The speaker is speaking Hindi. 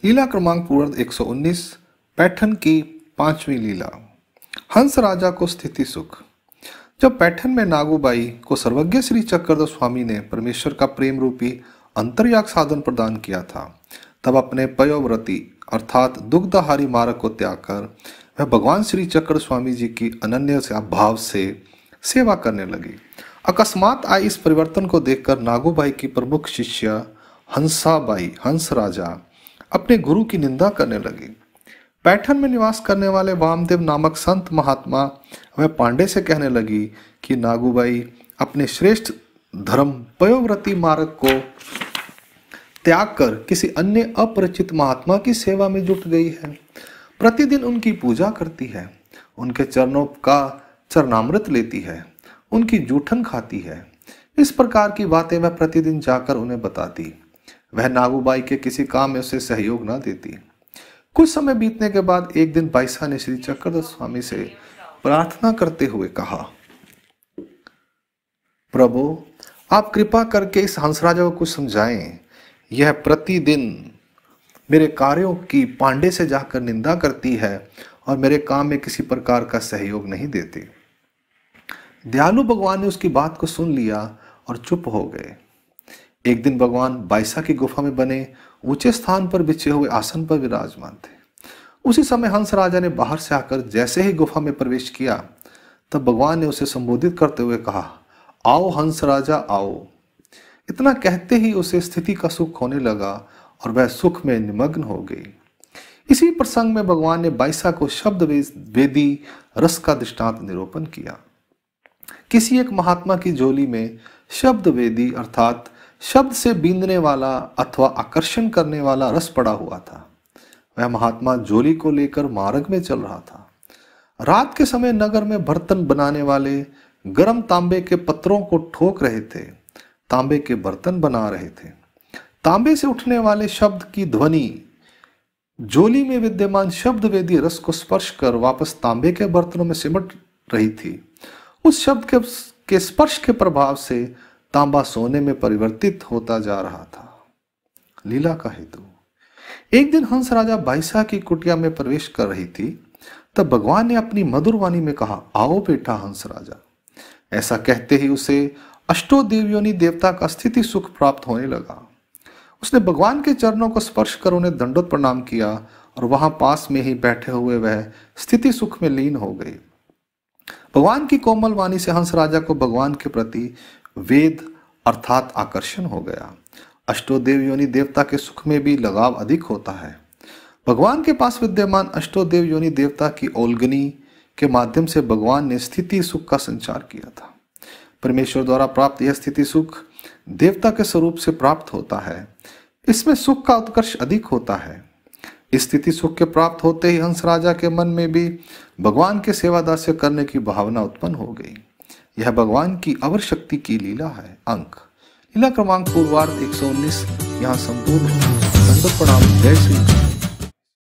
लीला क्रमांक पूर्व 119 पैठन की 5वीं लीला। हंस राजा को स्थिति सुख। जब पैठन में नागूबाई को सर्वज्ञ श्री चक्रधर स्वामी ने परमेश्वर का प्रेम रूपी अंतर्याग साधन प्रदान किया था, तब अपने पयोव्रती अर्थात दुग्धहारी मार्ग को त्याग कर वह भगवान श्री चक्रधर स्वामी जी की अनन्य भाव से सेवा करने लगी। अकस्मात आए इस परिवर्तन को देखकर नागूबाई की प्रमुख शिष्य हंसाबाई हंस राजा अपने गुरु की निंदा करने लगी। पैठन में निवास करने वाले वामदेव नामक संत महात्मा वह पांडे से कहने लगी कि नागूबाई अपने श्रेष्ठ धर्म पयोव्रती मार्ग को त्याग कर किसी अन्य अपरिचित महात्मा की सेवा में जुट गई है। प्रतिदिन उनकी पूजा करती है, उनके चरणों का चरणामृत लेती है, उनकी जूठन खाती है। इस प्रकार की बातें वह प्रतिदिन जाकर उन्हें बताती। वह नागूबाई के किसी काम में उसे सहयोग न देती। कुछ समय बीतने के बाद एक दिन बाईसा ने श्री चक्रधर स्वामी से प्रार्थना करते हुए कहा, प्रभु आप कृपा करके इस हंसराजा को कुछ समझाएं। यह प्रतिदिन मेरे कार्यों की पांडे से जाकर निंदा करती है और मेरे काम में किसी प्रकार का सहयोग नहीं देती। दयालु भगवान ने उसकी बात को सुन लिया और चुप हो गए। एक दिन भगवान बाईसा की गुफा में बने ऊंचे स्थान पर बिछे हुए आसन पर विराजमान थे। उसी समय हंस राजा ने बाहर से आकर जैसे ही गुफा में प्रवेश किया, तब भगवान ने उसे संबोधित करते हुए कहा, आओ हंस राजा आओ। इतना कहते ही उसे स्थिति का सुख होने लगा और वह सुख में निमग्न हो गई। इसी प्रसंग में भगवान ने बाईसा को शब्द वेदी रस का दृष्टांत निरूपण किया। किसी एक महात्मा की झोली में शब्द वेदी अर्थात शब्द से बींदने वाला अथवा आकर्षण करने वाला रस पड़ा हुआ था। वह महात्मा झोली को लेकर मार्ग में चल रहा था। रात के समय नगर में बर्तन बनाने वाले गर्म तांबे के पत्रों को ठोक रहे थे, तांबे के बर्तन बना रहे थे। तांबे से उठने वाले शब्द की ध्वनि झोली में विद्यमान शब्द वेदी रस को स्पर्श कर वापस तांबे के बर्तनों में सिमट रही थी। उस शब्द के स्पर्श के प्रभाव से तांबा सोने में परिवर्तित होता जा रहा था। लीला का हेतु। एक दिन हंस राजा बाईसा की कुटिया में प्रवेश कर रही थी, तब भगवान ने अपनी मधुर वाणी में कहा, आओ बेटा हंस राजा। ऐसा कहते ही उसे अष्टो देवयोनि देवता का स्थिति सुख प्राप्त होने लगा। उसने भगवान के चरणों को स्पर्श कर उन्हें दंडोत प्रणाम किया और वहां पास में ही बैठे हुए वह स्थिति सुख में लीन हो गई। भगवान की कोमल वाणी से हंस राजा को भगवान के प्रति वेद अर्थात आकर्षण हो गया। अष्टोदेव योनि देवता के सुख में भी लगाव अधिक होता है। भगवान के पास विद्यमान अष्टोदेव योनि देवता की ओल्गनी के माध्यम से भगवान ने स्थिति सुख का संचार किया था। परमेश्वर द्वारा प्राप्त यह स्थिति सुख देवता के स्वरूप से प्राप्त होता है। इसमें सुख का उत्कर्ष अधिक होता है। इस स्थिति सुख के प्राप्त होते ही हंस राजा के मन में भी भगवान के सेवादास्य करने की भावना उत्पन्न हो गई। यह भगवान की अवर शक्ति की लीला है। अंक लीला क्रमांक पूर्वार्ध 119 यहाँ संपूर्ण। दंडवत प्रणाम। जय श्री